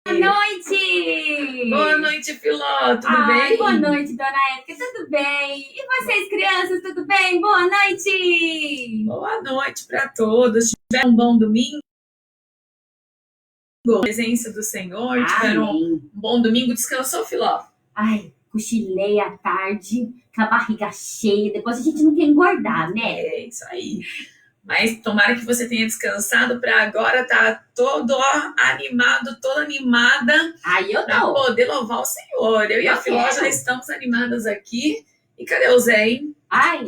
Boa noite! Boa noite, Filó, tudo bem? Boa noite, dona Érica, tudo bem? E vocês, crianças, tudo bem? Boa noite! Boa noite para todos. Tiveram um bom domingo? Presença do Senhor, tiveram um bom domingo? Descansou, Filó? Cochilei à tarde, com a barriga cheia. Depois a gente não quer engordar, né? É isso aí. Mas tomara que você tenha descansado para agora estar todo animado, toda animada. Para poder louvar o Senhor. Eu e a Filó já estamos animadas aqui. E cadê o Zé, hein?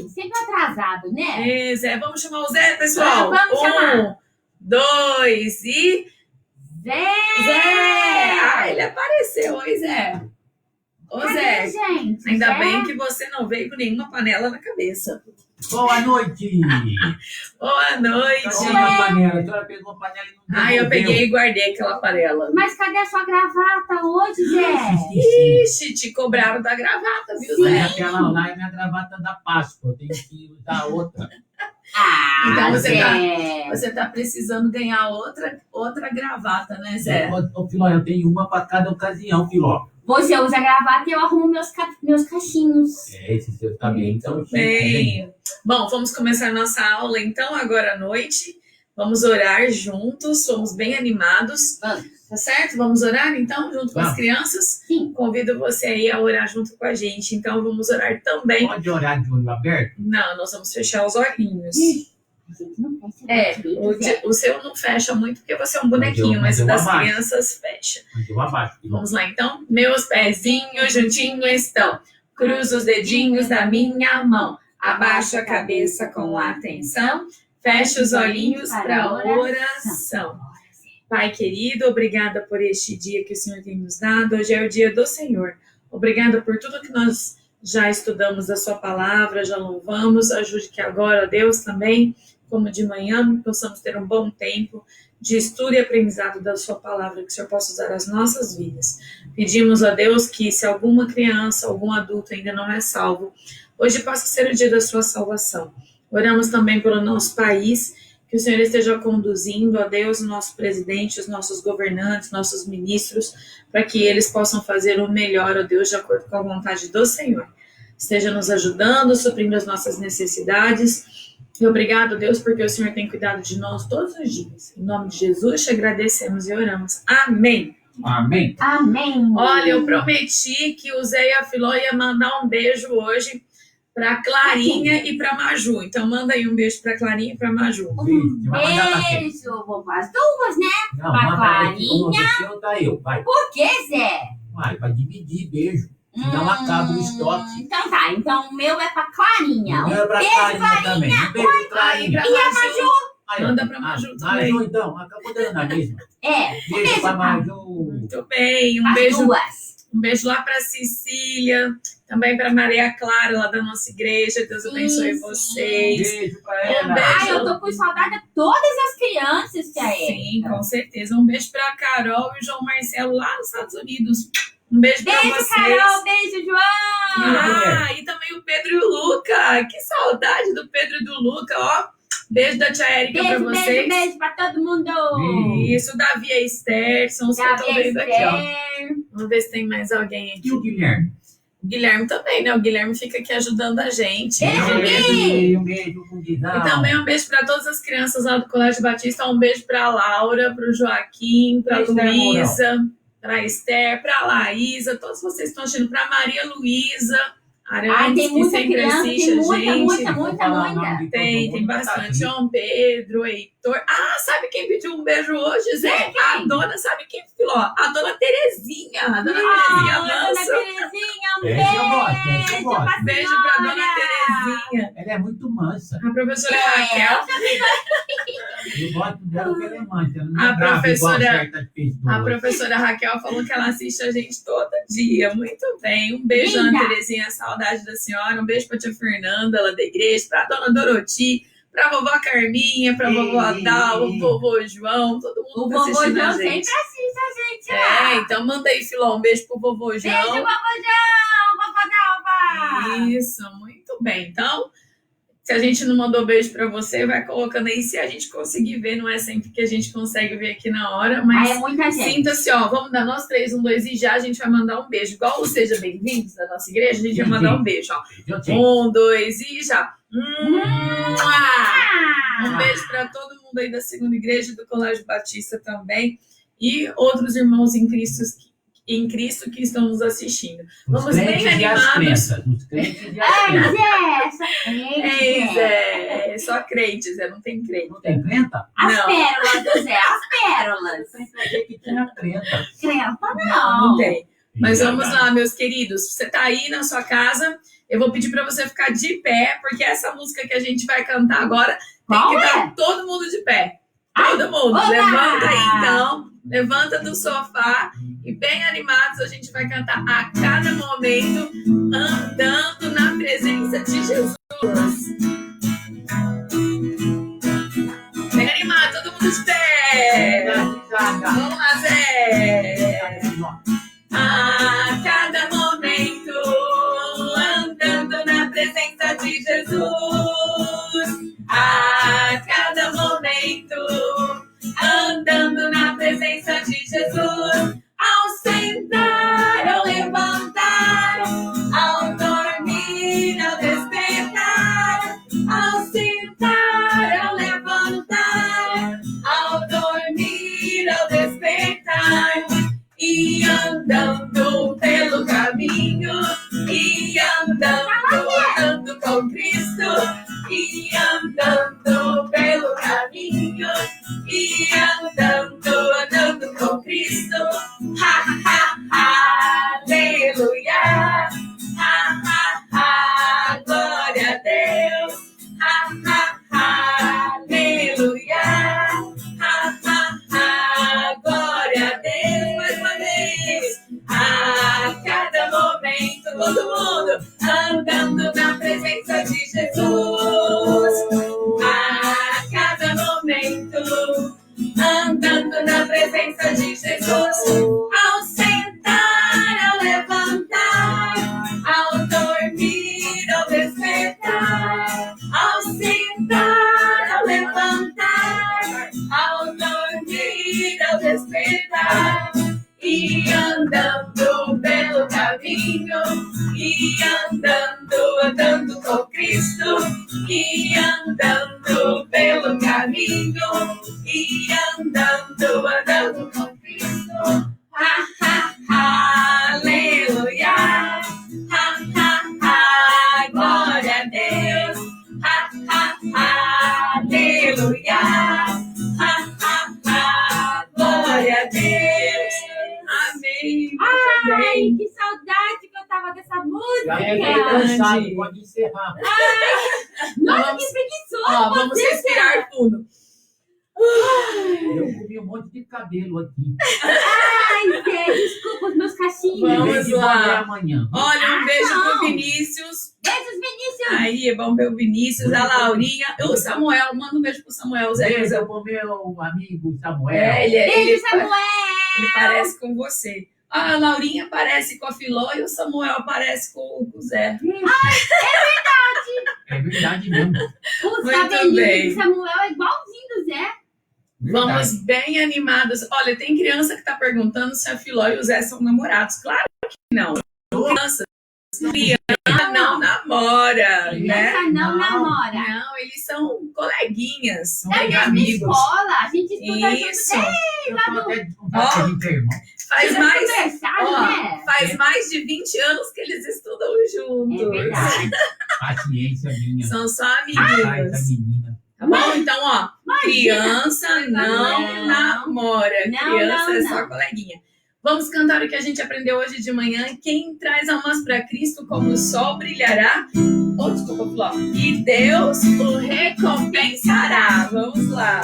Sempre atrasado, né? Zé, vamos chamar o Zé, pessoal? Vamos chamar. 1, 2 e... Zé! Ele apareceu. Oi, Zé. Ô, Zé, gente? ainda bem que você não veio com nenhuma panela na cabeça. Boa noite! Boa noite! Uma panela, a senhora pegou uma panela e não eu peguei e guardei aquela panela. Mas cadê a sua gravata hoje, Zé? Ixi, te cobraram da gravata, viu, Zé? Zé? Aquela lá é minha gravata da Páscoa, eu tenho que usar outra. Então você tá precisando ganhar outra gravata, né, Zé? Ô, Filó, eu tenho uma para cada ocasião, Filó. Você usa a gravata e eu arrumo meus cachinhos. Esse seu cabelo então bem. Bom, vamos começar nossa aula então agora à noite. Vamos orar juntos, somos bem animados. Tá certo? Vamos orar então junto com as crianças? Sim. Convido você aí a orar junto com a gente. Então vamos orar também. Pode orar de olho aberto? Não, nós vamos fechar os olhinhos. A gente não fecha o seu não fecha muito porque você é um bonequinho, mas o das crianças fecha. Mas eu abaixo. Vamos lá então? Meus pezinhos juntinhos estão, cruzo os dedinhos da minha mão, abaixo a cabeça com atenção, fecho os olhinhos para a oração. Pai querido, obrigada por este dia que o Senhor tem nos dado. Hoje é o dia do Senhor. Obrigada por tudo que nós já estudamos da sua palavra, já louvamos. Ajude que agora, Deus, também, como de manhã, possamos ter um bom tempo de estudo e aprendizado da sua palavra, que o Senhor possa usar as nossas vidas. Pedimos a Deus que se alguma criança, algum adulto ainda não é salvo, hoje possa ser o dia da sua salvação. Oramos também pelo nosso país, que o Senhor esteja conduzindo, a Deus, o nosso presidente, os nossos governantes, nossos ministros, para que eles possam fazer o melhor, ó Deus, de acordo com a vontade do Senhor. Esteja nos ajudando, suprindo as nossas necessidades. E obrigado, Deus, porque o Senhor tem cuidado de nós todos os dias. Em nome de Jesus, te agradecemos e oramos. Amém. Amém. Amém. Olha, eu prometi que o Zé e a Filó ia mandar um beijo hoje para Clarinha e para Maju. Então, manda aí um beijo para Clarinha e para Maju. Beijo. Vou para as duas, né? Não, para Clarinha. Você não tá eu, vai. Por que, Zé? Vai dividir beijo. Não acaba o estoque. Então tá, então o meu é pra Clarinha. O meu é pra Clarinha também. Um beijo pra Clarinha. E a Maju? Manda pra Maju também. Maju, então, acabou dando na mesma. Beijo pra Maju. Muito bem, um beijo lá pra Cecília, também pra Maria Clara, lá da nossa igreja. Deus abençoe vocês. Beijo pra ela. Eu tô com saudade de todas as crianças, tia Érica. Sim, com certeza. Um beijo pra Carol e o João Marcelo lá nos Estados Unidos. Um beijo pra vocês. Beijo, Carol. Beijo, João. E também o Pedro e o Luca. Que saudade do Pedro e do Luca, ó. Beijo da tia Érica pra vocês. Beijo pra todo mundo. Isso, o Davi e a Esther, são os que eu tô vendo aqui, ó. Vamos ver se tem mais alguém aqui. E o Guilherme? O Guilherme também, né? O Guilherme fica aqui ajudando a gente. Um beijo com o Guilherme. E também um beijo para todas as crianças lá do Colégio Batista. Um beijo pra Laura, pro Joaquim, pra Luísa, pra Esther, pra Laísa, todos vocês estão assistindo, pra Maria Luísa Arantes, que sempre assiste a gente. Muita. Tem bastante. João Pedro, Heitor. Sabe quem pediu um beijo hoje, Zé? A dona, sabe quem, Filó? A dona Terezinha. A dona Terezinha Manso. Dona Terezinha, um beijo. Beijo pra dona Terezinha. Ela é muito mansa. A professora Raquel. Eu gosto dela porque ela é mansa. A professora Raquel falou que ela assiste a gente todo dia. Muito bem. Um beijo, dona Terezinha. Saudade da senhora. Um beijo pra tia Fernanda, lá da igreja. Pra dona Doroti. Pra vovó Carminha. Pra vovó Adal. O vovô João. Todo mundo tá assistindo a gente. Sempre assiste a gente. Então manda aí, Filó. Um beijo pro vovô João. Beijo, vovô João. Vovó Dalva. Isso, muito bem. Então, Se a gente não mandou beijo pra você, vai colocando aí. Se a gente conseguir ver, não é sempre que a gente consegue ver aqui na hora, mas é muita gente. sinta-se, ó, vamos dar nós 3, 1, 2 e já a gente vai mandar um beijo. Igual o Seja Bem-vindos da nossa igreja, a gente vai mandar um beijo, ó. 1, 2 e já. Um beijo pra todo mundo aí da segunda igreja, do Colégio Batista também. E outros irmãos em Cristo que estão nos assistindo. Vamos bem animados. Os crentes e as crenças. Só crentes, não tem crente. Não tem crenta? As Não. pérolas do Zé, as pérolas. Eu achei que tinha crenta. Crenta Não tem. Mas vamos lá, meus queridos. Você tá aí na sua casa, eu vou pedir para você ficar de pé, porque essa música que a gente vai cantar agora tem que estar todo mundo de pé. Todo mundo. Olá! Levanta aí, então. Levanta do sofá e bem animados a gente vai cantar a cada momento, andando na presença de Jesus. Bem animado, todo mundo de pé. Vamos lá, Zé. A cada momento, andando na presença de Jesus. A cada momento, andando na presença de Jesus. Ao sentar, ao levantar, ao dormir, ao despertar. Ao sentar, ao levantar, ao dormir, ao despertar. E andando pelo caminho, e andando com Cristo, e andando pelo caminho, e andando com Cristo. Ha, ha, ha, aleluia. Ha, ha, ha, glória a Deus. Ha, ha, ha, aleluia. Ha, ha, ha, glória a Deus. Mais uma vez. A cada momento, todo mundo andando na presença de Jesus. A cada momento, andando na presença de Jesus. Ao sentar, ao levantar, ao dormir, ao despertar. Ao sentar, ao levantar, ao dormir, ao despertar. E andando pelo caminho, e andando com Cristo, e andando pelo caminho, e andando com Cristo. Ha, ha, ha, aleluia. Ha, ha, ha, glória a Deus. Ha, ha, ha, aleluia. Ha, ha, ha, glória a Deus. Amém. Muito bem. Que saudade que eu tava dessa música. Cansado, pode encerrar. Nossa, Vamos- que preguiçoso. Ó, vamos você, respirar fundo. Eu comi um monte de cabelo aqui. Ai, Zé, desculpa os meus cachinhos. Vamos Vem de lá. boné amanhã. Olha, um beijo não. pro Vinícius. Beijos, Vinícius. Aí, vamos ver o Vinícius, a Laurinha. O Samuel, manda um beijo pro Samuel, Zé. Beijo pro meu amigo Samuel. Beijo, Samuel. Ele parece com você. A Laurinha parece com a Filó e o Samuel parece com o Zé. É verdade mesmo. Os Muito cabelinhos bem. do Samuel é igualzinho do Zé. Verdade. Vamos bem animados. Olha, tem criança que tá perguntando se a Filó e o Zé são namorados. Claro que não. Criança não namora, né? Essa não Não. namora. Não, eles são coleguinhas, Não É a bem mesma amigos. escola. A gente estuda Isso. junto. Eu tô até de contar que a gente é irmão. Faz Eles mais, conversaram, ó, né? faz mais de 20 anos que eles estudam juntos. É verdade. Paciência minha. São só Ai, essa amiguinhos. menina. Tá bom? Então, ó, criança não Não. namora. Não, Criança não, é só não. coleguinha. Vamos cantar o que a gente aprendeu hoje de manhã. Quem traz almas para Cristo, como o sol brilhará. Oh, desculpa, Fló. E Deus o recompensará. Vamos lá.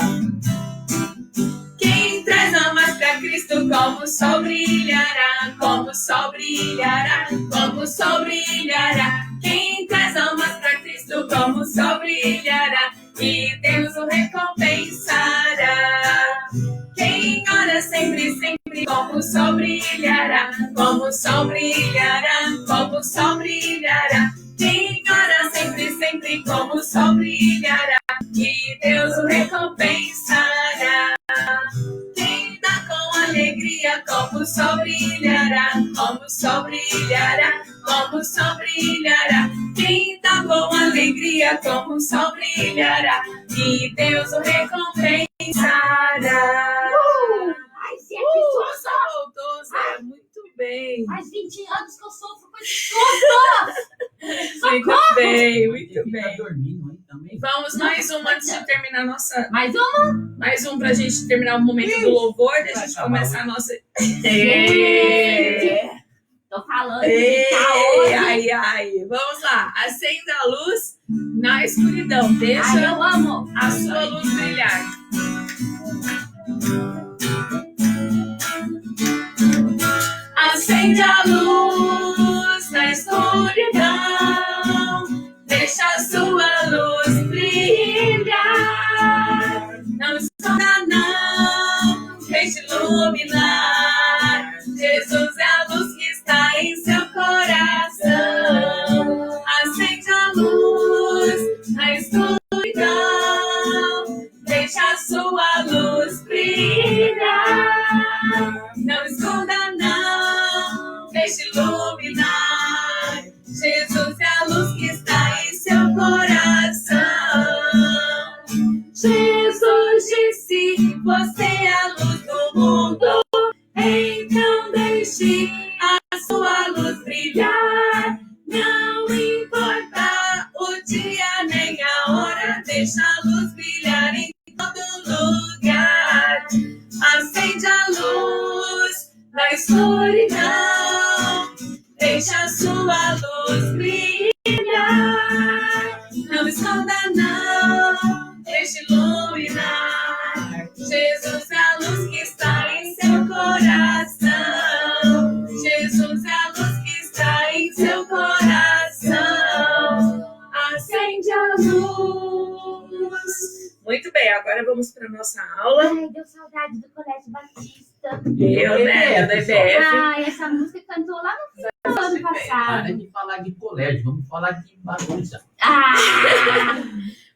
Quem traz almas para Cristo, como o sol brilhará, como o sol brilhará, como o sol brilhará. Quem traz almas para Cristo, como o sol brilhará, e Deus o recompensará. Quem ora sempre, sempre, como o sol brilhará, como o sol brilhará, como o sol brilhará. Quem ora sempre, sempre, si como o sol brilhará, e Deus o recompensará. Quem dá com alegria, como o sol brilhará, como o sol brilhará, como o sol brilhará. Quem dá com alegria, como o sol brilhará, e Deus o recompensará. Ai, Zé, que Nossa, voltou, Zé, muito bem. faz 20 anos que eu sofro com esse susto. Muito bem, Ele muito fica bem. dormindo aí também. Vamos, mais um antes de terminar nossa. Mais uma? Mais um pra gente terminar o momento do louvor, deixa a gente começar a nossa. Tô falando de Ei, saúde. ai, ai. Vamos lá. Acenda a luz na escuridão. Ai, Deixa eu amo. a sua luz brilhar. Acende a luz na escuridão. Deixa a sua luz brilhar. Não esconda, não. Deixe iluminar. Jesus é a luz que está em seu coração. Acende a luz na escuridão. Deixa a sua luz brilhar. Não esconda, não. Deixe iluminar. Jesus é a luz que está em seu coração. Jesus disse: você é a luz do mundo. Então deixe a sua luz brilhar. Não importa o dia nem a hora, deixa a luz brilhar em todo lugar. Acende a luz na escuridão. Deixa a sua luz brilhar. Não esconda, não. Deixe iluminar. Jesus é a luz que está em seu coração. Jesus é a luz que está em seu coração. Acende a luz. Muito bem, agora vamos para a nossa aula. Ai, deu saudade do Colégio Batista. Eu, né? Do EBF. Ai, essa música cantou lá no final do ano Para passado. de falar de colégio, vamos falar de bagunça. Ah!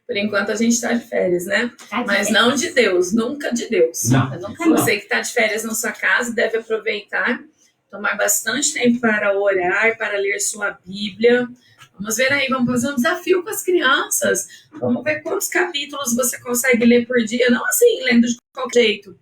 Por enquanto a gente está de férias, né? Tá Mas de não de Deus, nunca de Deus. Não, Eu nunca não. Você que está de férias na sua casa deve aproveitar, tomar bastante tempo para orar, para ler sua Bíblia. Vamos ver aí, vamos fazer um desafio com as crianças. Vamos ver quantos capítulos você consegue ler por dia. Não assim, lendo de qualquer jeito,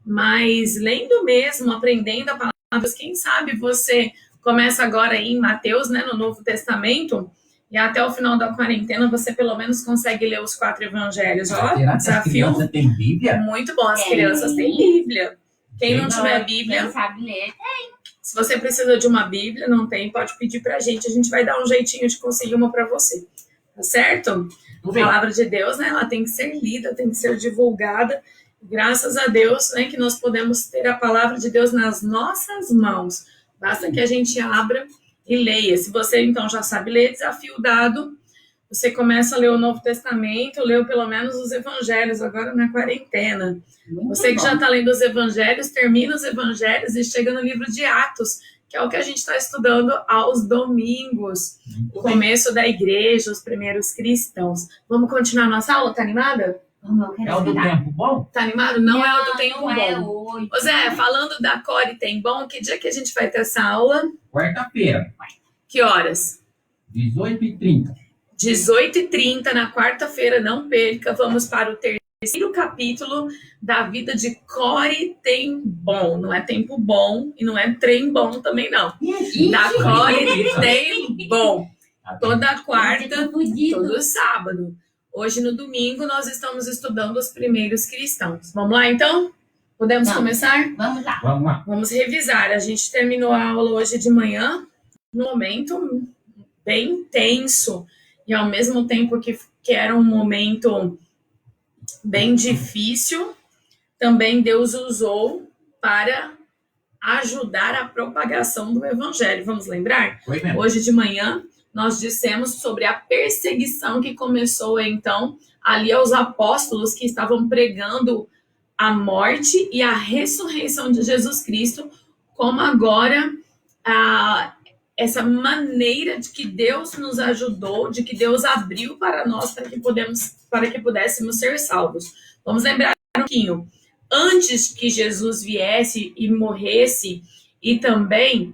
mas lendo mesmo, aprendendo a palavra. Quem sabe você começa agora aí em Mateus, né, no Novo Testamento, e até o final da quarentena você pelo menos consegue ler os 4 evangelhos. Ó, Será que as desafio crianças têm Bíblia? muito bom. As É. crianças têm Bíblia. Quem não Quem tiver Bíblia, Quem sabe ler. se você precisa de uma Bíblia, não tem, pode pedir pra gente. A gente vai dar um jeitinho de conseguir uma pra você. Tá certo? Tudo A bem. palavra de Deus, né? Ela tem que ser lida, tem que ser divulgada. Graças a Deus, né? Que nós podemos ter a palavra de Deus nas nossas mãos. Basta que a gente abra e leia. Se você, então, já sabe ler, desafio dado. Você começa a ler o Novo Testamento, leu pelo menos os evangelhos, agora na quarentena. Você que já está lendo os evangelhos, termina os evangelhos e chega no livro de Atos, que é o que a gente está estudando aos domingos. O começo da igreja, os primeiros cristãos. Vamos continuar nossa aula? Tá animada? Vamos, eu quero É o do estudar. tempo bom? Tá animado? Não é o do tempo não é bom. hoje. Ô Zé, falando da Core Tem Bom, que dia que a gente vai ter essa aula? Quarta-feira, Que horas? 18h30. 18h30, na quarta-feira, não perca. Vamos para o terceiro capítulo da vida de Core Tem Bom. Não é tempo bom e não é trem bom também, não. Da Core Tem Bom. Toda quarta, todo sábado. Hoje, no domingo, nós estamos estudando os primeiros cristãos. Vamos lá, então? Podemos Vamos. começar? Vamos lá. Vamos lá. Vamos revisar. A gente terminou a aula hoje de manhã, num momento bem tenso, e ao mesmo tempo que era um momento bem difícil, também Deus usou para ajudar a propagação do evangelho. Vamos lembrar? Foi mesmo. Hoje de manhã, nós dissemos sobre a perseguição que começou, então, ali aos apóstolos que estavam pregando a morte e a ressurreição de Jesus Cristo, como agora essa maneira de que Deus nos ajudou, de que Deus abriu para nós para que pudéssemos ser salvos. Vamos lembrar um pouquinho. Antes que Jesus viesse e morresse, e também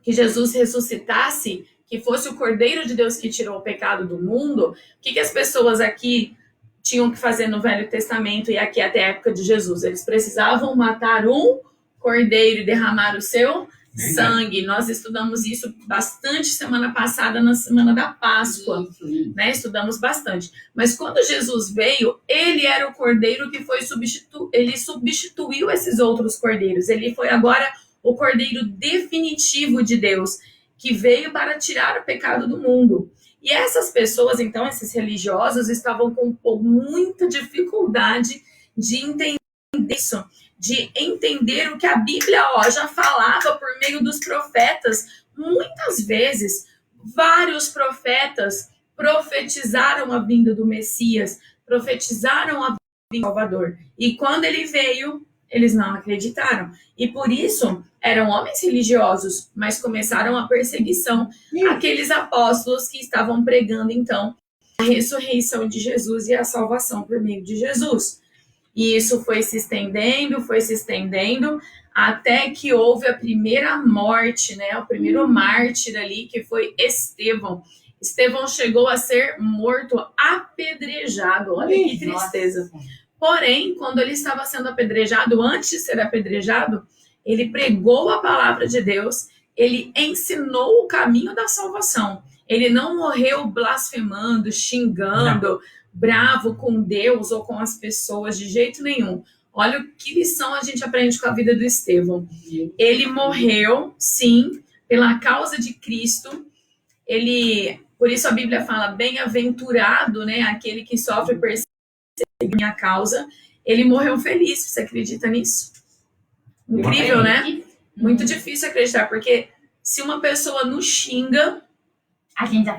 que Jesus ressuscitasse, que fosse o Cordeiro de Deus que tirou o pecado do mundo, o que as pessoas aqui tinham que fazer no Velho Testamento e aqui até a época de Jesus? Eles precisavam matar um cordeiro e derramar o seu sangue. Nós estudamos isso bastante semana passada, na semana da Páscoa, né? Estudamos bastante. Mas quando Jesus veio, ele era o cordeiro que foi ele substituiu esses outros cordeiros. Ele foi agora o cordeiro definitivo de Deus, que veio para tirar o pecado do mundo. E essas pessoas, então, esses religiosos, estavam com muita dificuldade de entender isso, de entender o que a Bíblia já falava por meio dos profetas. Muitas vezes, vários profetas profetizaram a vinda do Messias, profetizaram a vinda do Salvador. E quando ele veio, eles não acreditaram. E por isso, eram homens religiosos, mas começaram a perseguição àqueles apóstolos que estavam pregando, então, a ressurreição de Jesus e a salvação por meio de Jesus. E isso foi se estendendo, até que houve a primeira morte, né? O primeiro mártir ali, que foi Estevão. Estevão chegou a ser morto apedrejado. Olha que tristeza. Porém, quando ele estava sendo apedrejado, antes de ser apedrejado, ele pregou a palavra de Deus, ele ensinou o caminho da salvação. Ele não morreu blasfemando, xingando, bravo com Deus ou com as pessoas, de jeito nenhum. Olha que lição a gente aprende com a vida do Estevão. Ele morreu, sim, pela causa de Cristo. Por isso a Bíblia fala, bem-aventurado, né, aquele que sofre perseguição por minha causa. Ele morreu feliz. Você acredita nisso? Incrível, né? Muito difícil acreditar, porque se uma pessoa nos xinga, a gente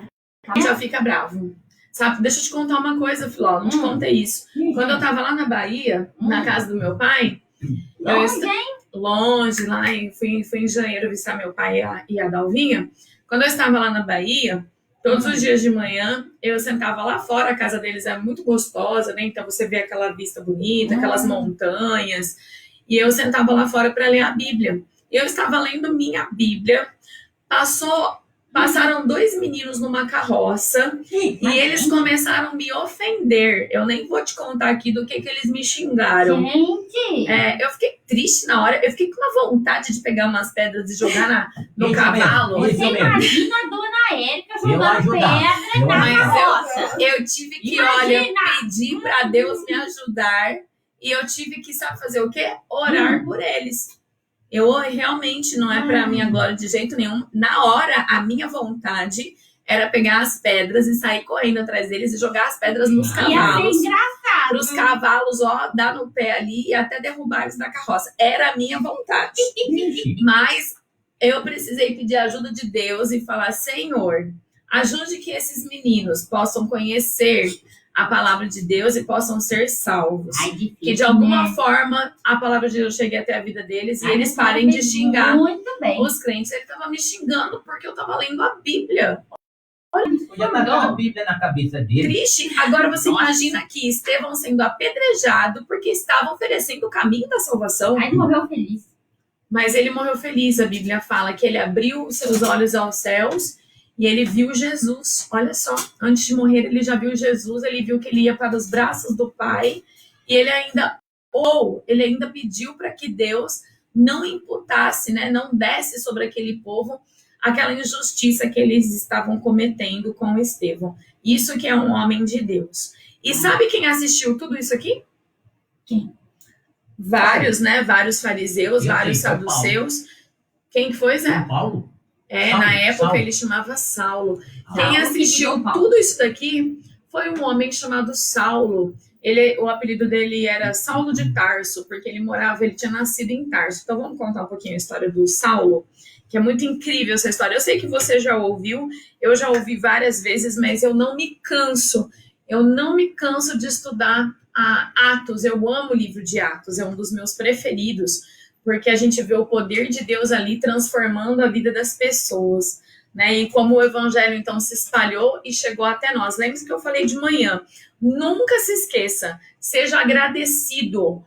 já fica bravo. Sabe? Deixa eu te contar uma coisa, Filó, não te contei isso. Quando eu tava lá na Bahia, na casa do meu pai, longe, lá, fui em janeiro visitar meu pai e a Dalvinha. Quando eu estava lá na Bahia, todos os dias de manhã, eu sentava lá fora, a casa deles é muito gostosa, né? Então você vê aquela vista bonita, aquelas montanhas, e eu sentava lá fora para ler a Bíblia. Eu estava lendo minha Bíblia, passaram 2 meninos numa carroça e eles começaram a me ofender. Eu nem vou te contar aqui do que eles me xingaram. Gente! Eu fiquei triste na hora. Eu fiquei com uma vontade de pegar umas pedras e jogar no cavalo. Você imagina a dona Érica jogando pedra na carroça. Eu tive que, pedir para Deus me ajudar. E eu tive que, sabe fazer o quê? Orar por eles. Eu realmente, não é para minha glória de jeito nenhum. Na hora, a minha vontade era pegar as pedras e sair correndo atrás deles e jogar as pedras nos cavalos. Ia ser engraçado. Para os cavalos, dar no pé ali e até derrubar eles da carroça. Era a minha vontade. Mas eu precisei pedir a ajuda de Deus e falar, Senhor, ajude que esses meninos possam conhecer a palavra de Deus e possam ser salvos. Que de alguma forma a palavra de Deus chegue até a vida deles e eles parem de xingar os crentes. Ele estava me xingando porque eu estava lendo a Bíblia. Olha, já tá a Bíblia na cabeça dele. Triste. Agora você imagina que Estevão sendo apedrejado porque estava oferecendo o caminho da salvação. Aí ele morreu feliz. Mas ele morreu feliz. A Bíblia fala que ele abriu os seus olhos aos céus e ele viu Jesus. Olha só, antes de morrer ele já viu Jesus, ele viu que ele ia para os braços do Pai e ele ainda pediu para que Deus não imputasse, né, não desse sobre aquele povo aquela injustiça que eles estavam cometendo com Estevão. Isso que é um homem de Deus. E sabe quem assistiu tudo isso aqui? Quem? Vários, né? Vários fariseus, vários saduceus. Quem foi, Zé? Paulo? Na época ele chamava Saulo. Quem assistiu tudo isso daqui foi um homem chamado Saulo. O apelido dele era Saulo de Tarso, porque ele tinha nascido em Tarso. Então vamos contar um pouquinho a história do Saulo, que é muito incrível essa história. Eu sei que você já ouviu, eu já ouvi várias vezes, mas eu não me canso de estudar Atos. Eu amo o livro de Atos, é um dos meus preferidos, porque a gente vê o poder de Deus ali transformando a vida das pessoas, né? E como o evangelho então se espalhou e chegou até nós. Lembre-se que eu falei de manhã. Nunca se esqueça, seja agradecido,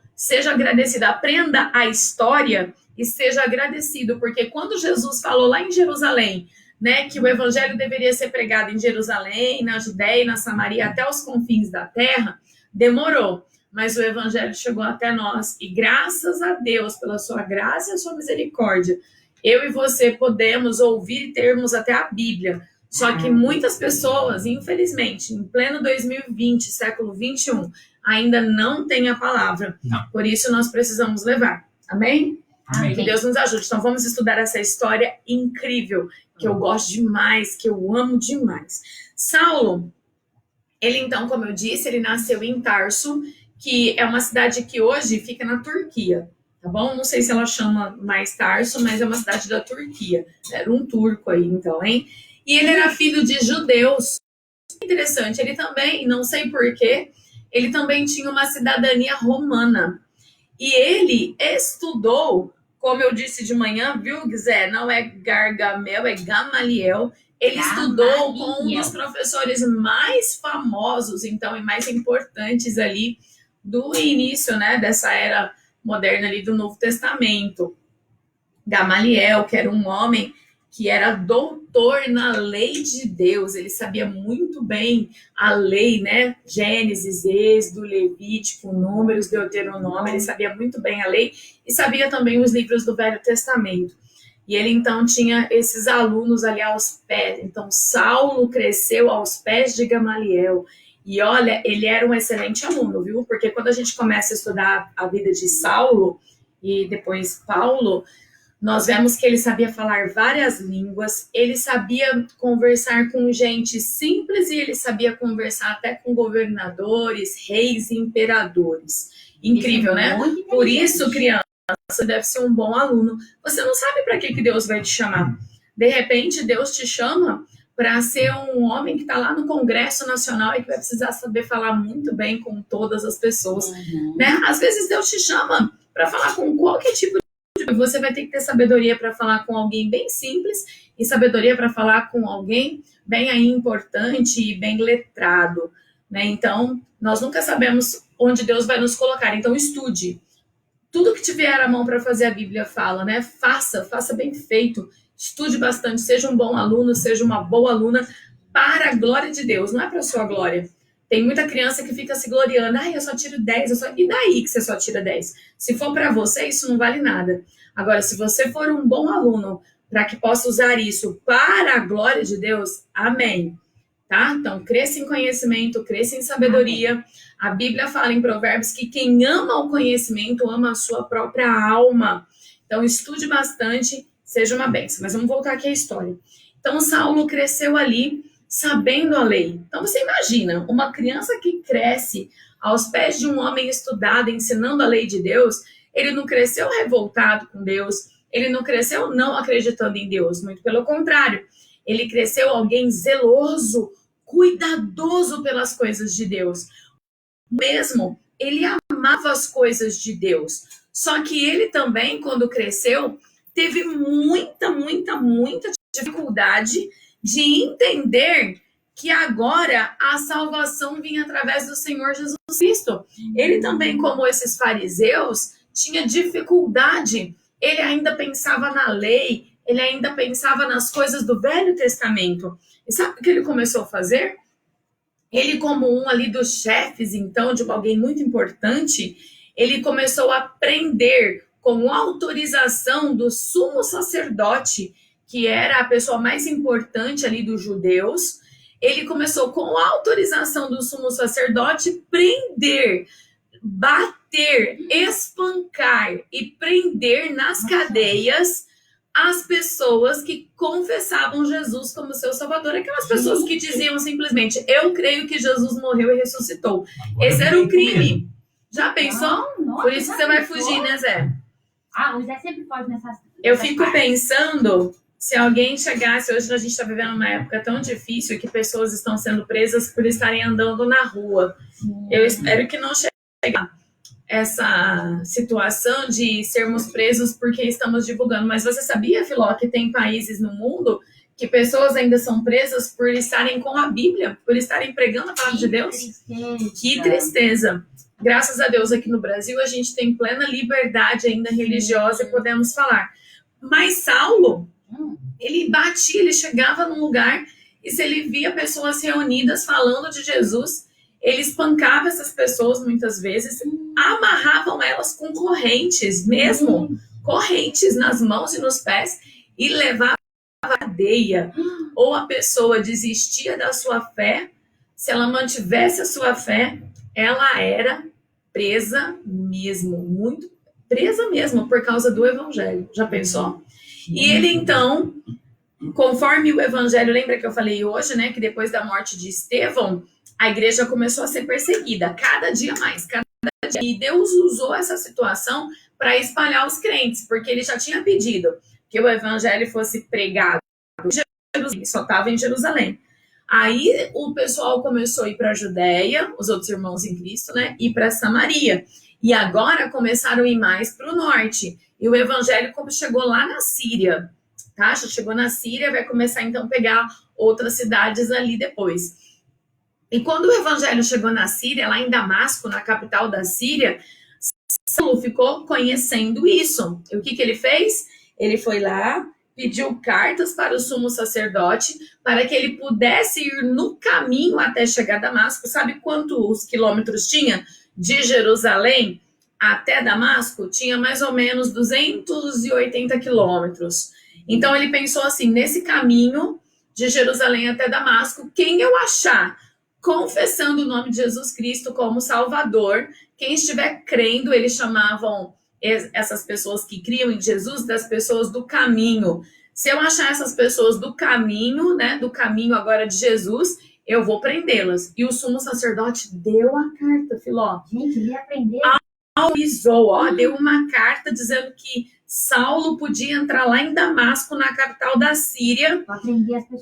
aprenda a história e seja agradecido, porque quando Jesus falou lá em Jerusalém, né, que o evangelho deveria ser pregado em Jerusalém, na Judéia e na Samaria, até os confins da terra, demorou, mas o evangelho chegou até nós, e graças a Deus, pela sua graça e a sua misericórdia, eu e você podemos ouvir e termos até a Bíblia. Só que muitas pessoas, infelizmente, em pleno 2020, século 21, ainda não têm a palavra. Não. Por isso nós precisamos levar. Amém? Amém. Que Deus nos ajude. Então vamos estudar essa história incrível, que eu gosto demais, que eu amo demais. Saulo, ele então, como eu disse, ele nasceu em Tarso, que é uma cidade que hoje fica na Turquia, tá bom? Não sei se ela chama mais Tarso, mas é uma cidade da Turquia. Era um turco aí, então, hein? E ele era filho de judeus. Interessante, ele também, não sei porquê, ele também tinha uma cidadania romana. E ele estudou, como eu disse de manhã, viu, Gzé? Não é Gargamel, é Gamaliel. Ele estudou com um dos professores mais famosos, então, e mais importantes ali do início, né, dessa era moderna ali do Novo Testamento. Gamaliel, que era um homem que era doutor na lei de Deus, ele sabia muito bem a lei, né? Gênesis, Êxodo, Levítico, Números, Deuteronômio, ele sabia muito bem a lei e sabia também os livros do Velho Testamento. E ele então tinha esses alunos ali aos pés. Então Saulo cresceu aos pés de Gamaliel. E olha, ele era um excelente aluno, viu? Porque quando a gente começa a estudar a vida de Saulo e depois Paulo, nós vemos que ele sabia falar várias línguas, ele sabia conversar com gente simples e ele sabia conversar até com governadores, reis e imperadores. Incrível, né? Por isso, criança, você deve ser um bom aluno. Você não sabe para que Deus vai te chamar. De repente, Deus te chama para ser um homem que está lá no Congresso Nacional e que vai precisar saber falar muito bem com todas as pessoas. Né? Às vezes, Deus te chama para falar com qualquer tipo de... Você vai ter que ter sabedoria para falar com alguém bem simples e sabedoria para falar com alguém bem aí importante e bem letrado, né? Então, nós nunca sabemos onde Deus vai nos colocar. Então, estude. Tudo que tiver à mão para fazer, a Bíblia fala, né? Faça bem feito. Estude bastante, seja um bom aluno, seja uma boa aluna para a glória de Deus, não é para a sua glória. Tem muita criança que fica se gloriando. Eu só tiro 10. E daí que você só tira 10? Se for para você, isso não vale nada. Agora, se você for um bom aluno, para que possa usar isso para a glória de Deus, amém. Tá? Então, cresça em conhecimento, cresça em sabedoria. Amém. A Bíblia fala em Provérbios que quem ama o conhecimento ama a sua própria alma. Então, estude bastante, seja uma bênção. Mas vamos voltar aqui à história. Então, Saulo cresceu ali, sabendo a lei. Então você imagina, uma criança que cresce aos pés de um homem estudado, ensinando a lei de Deus, ele não cresceu revoltado com Deus, ele não cresceu não acreditando em Deus, muito pelo contrário. Ele cresceu alguém zeloso, cuidadoso pelas coisas de Deus. Mesmo, ele amava as coisas de Deus. Só que ele também, quando cresceu, teve muita dificuldade de entender que agora a salvação vinha através do Senhor Jesus Cristo. Ele também, como esses fariseus, tinha dificuldade. Ele ainda pensava na lei, ele ainda pensava nas coisas do Velho Testamento. E sabe o que ele começou a fazer? Ele, como um ali dos chefes, então, de alguém muito importante, ele começou a aprender com autorização do sumo sacerdote, que era a pessoa mais importante ali dos judeus. Ele começou, com a autorização do sumo sacerdote, prender, bater, espancar e prender nas cadeias as pessoas que confessavam Jesus como seu Salvador. Aquelas pessoas que diziam simplesmente, eu creio que Jesus morreu e ressuscitou. Esse era o crime. Já pensou? Por isso que você vai fugir, né, Zé? O Zé sempre foge nessas... Eu fico pensando... Se alguém chegasse, hoje a gente está vivendo uma época tão difícil que pessoas estão sendo presas por estarem andando na rua. Eu espero que não chegue. essa situação de sermos presos porque estamos divulgando. Mas você sabia, Filó, que tem países no mundo que pessoas ainda são presas por estarem com a Bíblia, por estarem pregando a palavra de Deus? Que tristeza. Graças a Deus aqui no Brasil a gente tem plena liberdade ainda religiosa e podemos falar. Mas Saulo, ele batia, ele chegava num lugar e se ele via pessoas reunidas falando de Jesus, ele espancava essas pessoas muitas vezes, amarravam elas com correntes mesmo, correntes nas mãos e nos pés e levava à cadeia. Ou a pessoa desistia da sua fé, se ela mantivesse a sua fé, ela era presa mesmo, muito presa mesmo por causa do evangelho. Já pensou? E ele então, conforme o evangelho, lembra que eu falei hoje, né, que depois da morte de Estevão, a igreja começou a ser perseguida, cada dia mais, cada dia. E Deus usou essa situação para espalhar os crentes, porque ele já tinha pedido que o evangelho fosse pregado em Jerusalém, só estava em Jerusalém. Aí o pessoal começou a ir para a Judéia, os outros irmãos em Cristo, né, ir para Samaria. E agora começaram a ir mais para o norte. E o evangelho chegou lá na Síria, tá? Já chegou na Síria, vai começar então a pegar outras cidades ali depois. E quando o evangelho chegou na Síria, lá em Damasco, na capital da Síria, Saulo ficou conhecendo isso. E o que ele fez? Ele foi lá, pediu cartas para o sumo sacerdote, para que ele pudesse ir no caminho até chegar a Damasco. Sabe quantos quilômetros tinha de Jerusalém até Damasco? Tinha mais ou menos 280 quilômetros. Então ele pensou assim, nesse caminho de Jerusalém até Damasco, quem eu achar confessando o nome de Jesus Cristo como Salvador, quem estiver crendo, eles chamavam essas pessoas que criam em Jesus das pessoas do caminho. Se eu achar essas pessoas do caminho, né, do caminho agora de Jesus, eu vou prendê-las. E o sumo sacerdote deu a carta, Filó. Gente, ele ia aprender. Avisou, deu uma carta dizendo que Saulo podia entrar lá em Damasco, na capital da Síria,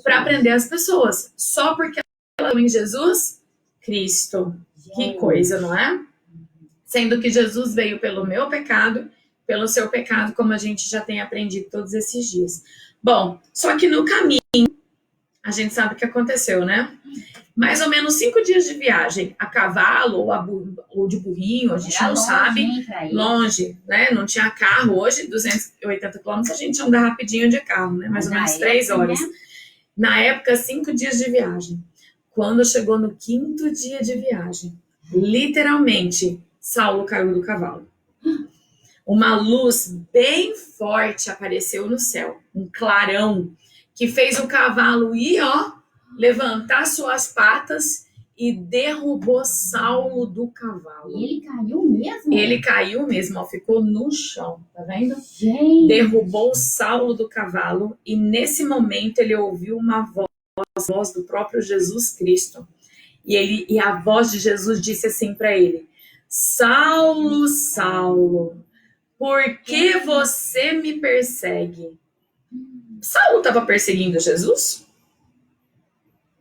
para prender as pessoas. Só porque ela creu em Jesus Cristo. Gente. Que coisa, não é? Sendo que Jesus veio pelo meu pecado, pelo seu pecado, como a gente já tem aprendido todos esses dias. Bom, só que no caminho, a gente sabe o que aconteceu, né? Mais ou menos 5 dias de viagem, a cavalo ou de burrinho, a gente não sabe. Longe, né? Não tinha carro. Hoje, 280 quilômetros, a gente anda rapidinho de carro, né? Mais ou menos 3 horas. Né? Na época, 5 dias de viagem. Quando chegou no 5º dia de viagem, literalmente, Saulo caiu do cavalo. Uma luz bem forte apareceu no céu, um clarão, que fez o cavalo ir, levantar suas patas e derrubou Saulo do cavalo. Ele caiu mesmo? Ele caiu mesmo, ficou no chão, tá vendo? Gente. Derrubou Saulo do cavalo e nesse momento ele ouviu uma voz, a voz do próprio Jesus Cristo. E a voz de Jesus disse assim para ele: Saulo, Saulo, por que você me persegue? Saulo estava perseguindo Jesus?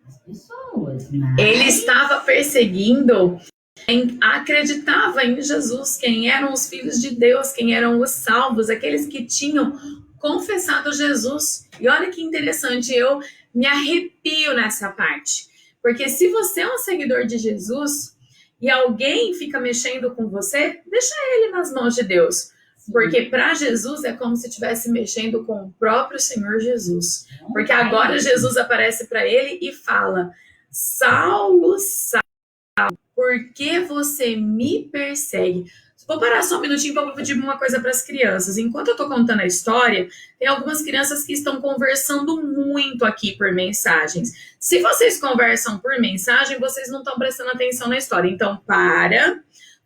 As pessoas, mas... Ele estava perseguindo quem acreditava em Jesus, quem eram os filhos de Deus, quem eram os salvos, aqueles que tinham confessado Jesus. E olha que interessante, eu me arrepio nessa parte. Porque se você é um seguidor de Jesus e alguém fica mexendo com você, deixa ele nas mãos de Deus. Porque para Jesus é como se estivesse mexendo com o próprio Senhor Jesus. Porque agora Jesus aparece para ele e fala: Saulo, Saulo, por que você me persegue? Vou parar só um minutinho para pedir uma coisa para as crianças. Enquanto eu estou contando a história, tem algumas crianças que estão conversando muito aqui por mensagens. Se vocês conversam por mensagem, vocês não estão prestando atenção na história. Então,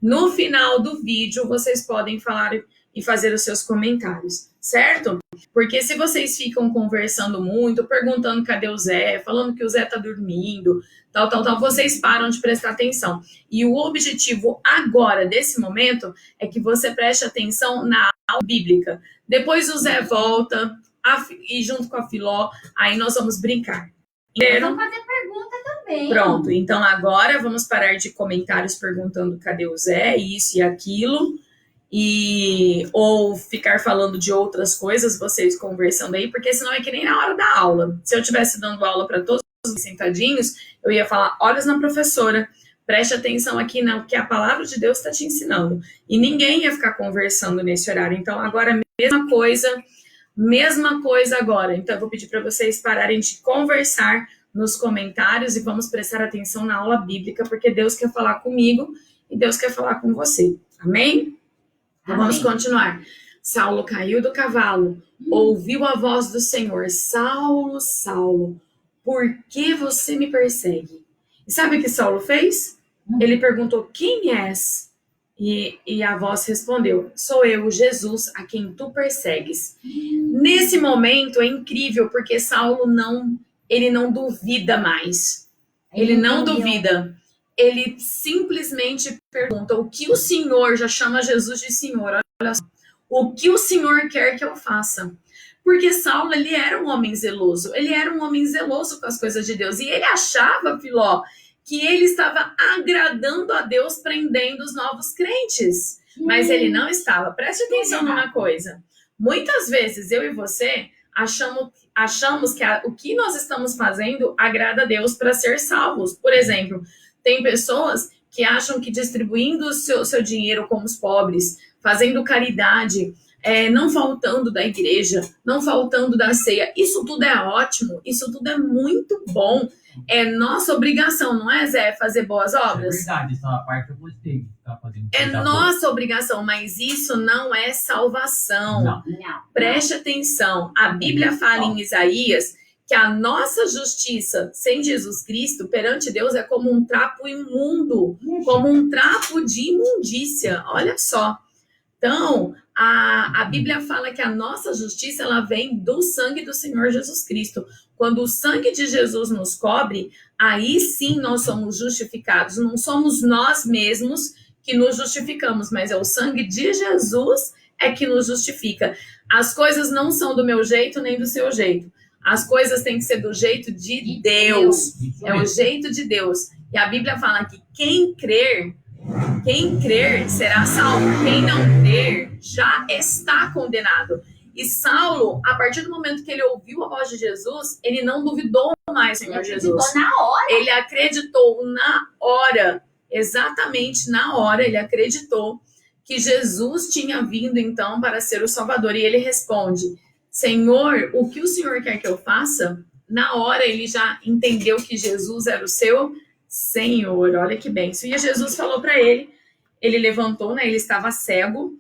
no final do vídeo, vocês podem falar e fazer os seus comentários, certo? Porque se vocês ficam conversando muito, perguntando cadê o Zé, falando que o Zé tá dormindo, tal, vocês param de prestar atenção. E o objetivo agora, desse momento, é que você preste atenção na aula bíblica. Depois o Zé volta, e junto com a Filó, aí nós vamos brincar. Vamos fazer perguntas. pergunta também. Pronto, então agora vamos parar de comentários perguntando cadê o Zé, isso e aquilo, ou ficar falando de outras coisas, vocês conversando aí, porque senão é que nem na hora da aula. Se eu estivesse dando aula para todos os sentadinhos, eu ia falar, olhos na professora, preste atenção aqui no que a palavra de Deus está te ensinando. E ninguém ia ficar conversando nesse horário. Então agora mesma coisa agora. Então eu vou pedir para vocês pararem de conversar nos comentários e vamos prestar atenção na aula bíblica, porque Deus quer falar comigo e Deus quer falar com você. Amém? Então vamos continuar. Saulo caiu do cavalo, ouviu a voz do Senhor. Saulo, Saulo, por que você me persegue? E sabe o que Saulo fez? Ele perguntou, quem és? E a voz respondeu, sou eu, Jesus, a quem tu persegues. Nesse momento é incrível, porque Saulo ele não duvida mais. Ele não duvida. Ele simplesmente pergunta, o que o Senhor, já chama Jesus de Senhor, olha só, o que o Senhor quer que eu faça? Porque Saulo, ele era um homem zeloso. Ele era um homem zeloso com as coisas de Deus. E ele achava, Filó, que ele estava agradando a Deus prendendo os novos crentes. Mas ele não estava. Preste atenção numa coisa. Muitas vezes eu e você achamos que o que nós estamos fazendo agrada a Deus para ser salvos. Por exemplo, tem pessoas que acham que distribuindo o seu dinheiro com os pobres, fazendo caridade, não faltando da igreja, não faltando da ceia, isso tudo é ótimo, isso tudo é muito bom. É nossa obrigação, não é, Zé, fazer boas obras? É verdade, essa parte eu gostei de estar fazendo. É nossa obrigação, mas isso não é salvação. Não. Preste atenção, a Bíblia fala em Isaías que a nossa justiça sem Jesus Cristo perante Deus é como um trapo imundo, como um trapo de imundícia. Olha só. Então, a Bíblia fala que a nossa justiça ela vem do sangue do Senhor Jesus Cristo. Quando o sangue de Jesus nos cobre, aí sim nós somos justificados. Não somos nós mesmos que nos justificamos, mas é o sangue de Jesus que nos justifica. As coisas não são do meu jeito nem do seu jeito. As coisas têm que ser do jeito de Deus. É o jeito de Deus. E a Bíblia fala que quem crer será salvo. Quem não crer já está condenado. E Saulo, a partir do momento que ele ouviu a voz de Jesus, ele não duvidou mais, Senhor Jesus. Na hora. Ele acreditou na hora, exatamente na hora, ele acreditou que Jesus tinha vindo então para ser o Salvador. E ele responde, Senhor, o que o Senhor quer que eu faça? Na hora ele já entendeu que Jesus era o seu Senhor. Olha que bênção. E Jesus falou para ele, ele levantou, né? Ele estava cego.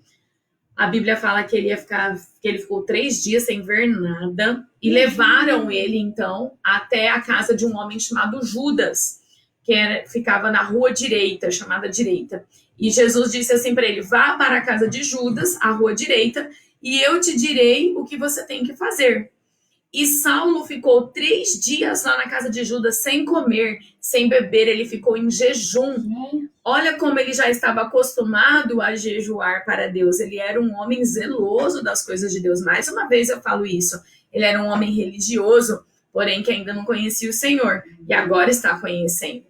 A Bíblia fala que ele ficou 3 dias sem ver nada. E levaram ele, então, até a casa de um homem chamado Judas, que ficava na rua direita, chamada direita. E Jesus disse assim para ele, vá para a casa de Judas, a rua direita, e eu te direi o que você tem que fazer. E Saulo ficou 3 dias lá na casa de Judas sem comer, sem beber, ele ficou em jejum. Olha como ele já estava acostumado a jejuar para Deus. Ele era um homem zeloso das coisas de Deus. Mais uma vez eu falo isso. Ele era um homem religioso, porém que ainda não conhecia o Senhor. E agora está conhecendo.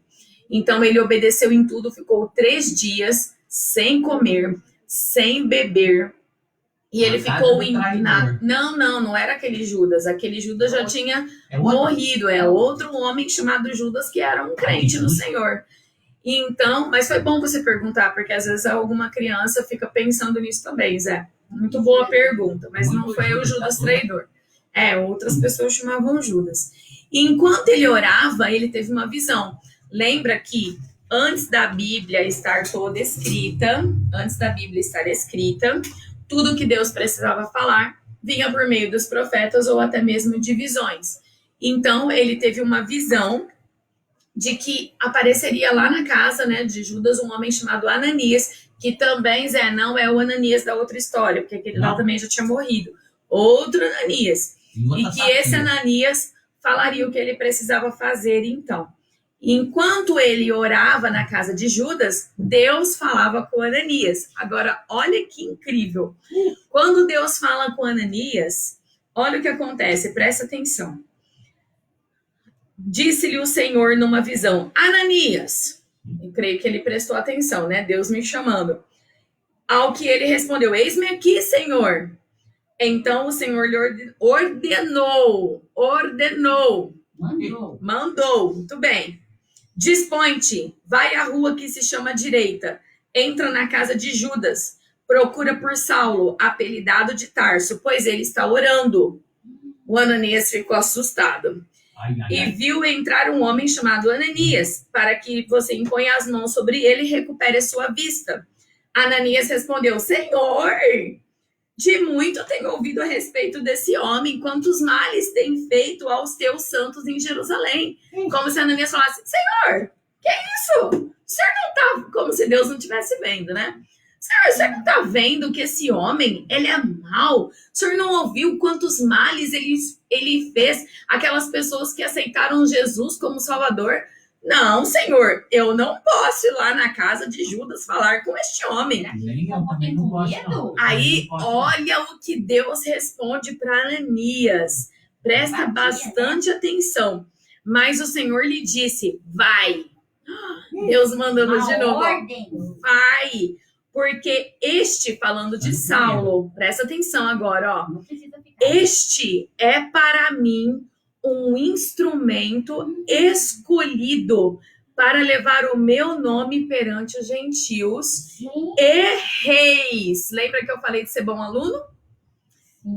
Então ele obedeceu em tudo, ficou 3 dias sem comer, sem beber. E ele ficou Não era aquele Judas. Aquele Judas já tinha morrido. É outro homem chamado Judas que era um crente no Senhor. Então, mas foi bom você perguntar, porque às vezes alguma criança fica pensando nisso também, Zé. Muito boa pergunta, mas não foi o Judas traidor. Outras pessoas chamavam Judas. E enquanto ele orava, ele teve uma visão. Lembra que antes da Bíblia estar toda escrita, tudo que Deus precisava falar vinha por meio dos profetas ou até mesmo de visões. Então, ele teve uma visão de que apareceria lá na casa, né, de Judas um homem chamado Ananias, que também, Zé, não é o Ananias da outra história, porque aquele lá também já tinha morrido. Outro Ananias. E que esse Ananias falaria o que ele precisava fazer, então. Enquanto ele orava na casa de Judas, Deus falava com Ananias. Agora, olha que incrível. Quando Deus fala com Ananias, olha o que acontece, presta atenção. Disse-lhe o Senhor numa visão: Ananias. Eu creio que ele prestou atenção, né? Deus me chamando. Ao que ele respondeu: Eis-me aqui, Senhor. Então o Senhor lhe ordenou. Mandou. Muito bem. Dispõe-te, vai à rua que se chama Direita. Entra na casa de Judas. Procura por Saulo, apelidado de Tarso, pois ele está orando. O Ananias ficou assustado. E viu entrar um homem chamado Ananias, para que você imponha as mãos sobre ele e recupere a sua vista. Ananias respondeu: Senhor, de muito tenho ouvido a respeito desse homem, quantos males tem feito aos teus santos em Jerusalém. Como se Ananias falasse: Senhor, que é isso? O senhor não tá... Como se Deus não estivesse vendo, né? Senhor, o senhor não tá vendo que esse homem, ele é mau? O senhor não ouviu quantos males ele fez aquelas pessoas que aceitaram Jesus como Salvador? Não, Senhor, eu não posso ir lá na casa de Judas falar com este homem. Nem eu também não posso, não. Aí, olha o que Deus responde para Ananias. Presta bastante atenção. Mas o Senhor lhe disse: vai. Deus mandando de novo. Vai. Porque este, falando de Saulo, presta atenção agora, ó. Este é para mim um instrumento escolhido para levar o meu nome perante os gentios e reis. Lembra que eu falei de ser bom aluno?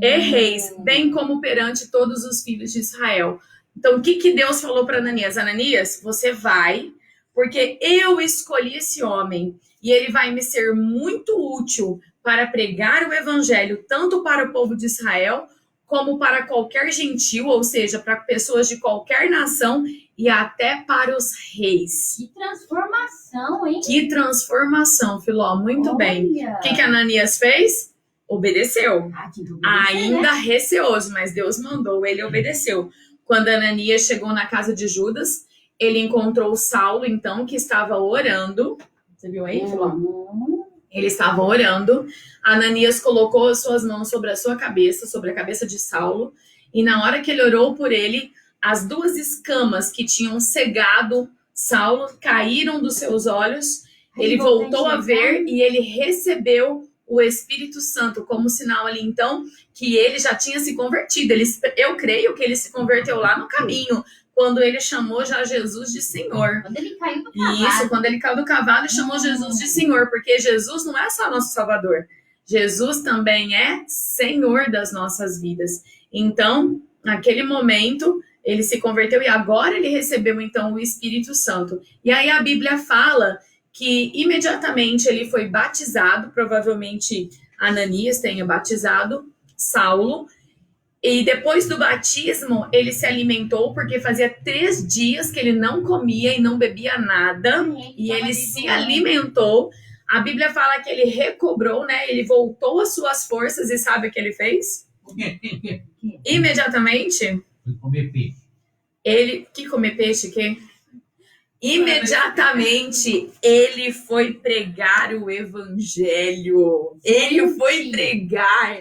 E reis, bem como perante todos os filhos de Israel. Então, o que Deus falou para Ananias? Ananias, você vai, porque eu escolhi esse homem e ele vai me ser muito útil para pregar o evangelho tanto para o povo de Israel como para qualquer gentil, ou seja, para pessoas de qualquer nação e até para os reis. Que transformação, hein? Que transformação, Filó, muito bem. O que Ananias fez? Obedeceu. Ainda receoso, mas Deus mandou, ele obedeceu. Quando Ananias chegou na casa de Judas, ele encontrou Saulo, então, que estava orando. Você viu aí, Filó? Ele estava orando. Ananias colocou as suas mãos sobre a sua cabeça, sobre a cabeça de Saulo, e na hora que ele orou por ele, as duas escamas que tinham cegado Saulo caíram dos seus olhos, ele voltou a ver e ele recebeu o Espírito Santo como sinal ali, então, que ele já tinha se convertido. Eu creio que ele se converteu lá no caminho, quando ele chamou já Jesus de Senhor. Quando ele caiu do cavalo. Isso, quando ele caiu do cavalo e chamou Jesus de Senhor, porque Jesus não é só nosso Salvador. Jesus também é Senhor das nossas vidas. Então, naquele momento, ele se converteu e agora ele recebeu, então, o Espírito Santo. E aí a Bíblia fala que imediatamente ele foi batizado, provavelmente Ananias tenha batizado Saulo, e depois do batismo, ele se alimentou, porque fazia 3 dias que ele não comia e não bebia nada, e ele se alimentou. A Bíblia fala que ele recobrou, né? Ele voltou às suas forças, e sabe o que ele fez? Imediatamente, Fui comer peixe. Que comer peixe, que? Imediatamente, ele foi pregar o evangelho. Ele foi pregar.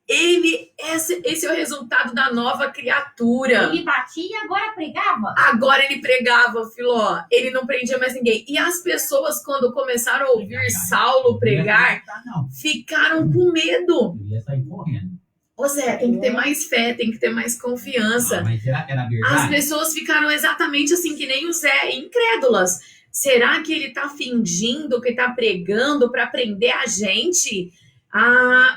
Esse é o resultado da nova criatura. Ele batia e agora pregava? Agora ele pregava, Filó. Ele não prendia mais ninguém. E as pessoas, quando começaram a ouvir Saulo pregar, ficaram com medo. Eu ia sair correndo. Ô Zé, tem que ter mais fé, tem que ter mais confiança. Mas será que era verdade? As pessoas ficaram exatamente assim, que nem o Zé, incrédulas. Será que ele tá fingindo que tá pregando para prender a gente?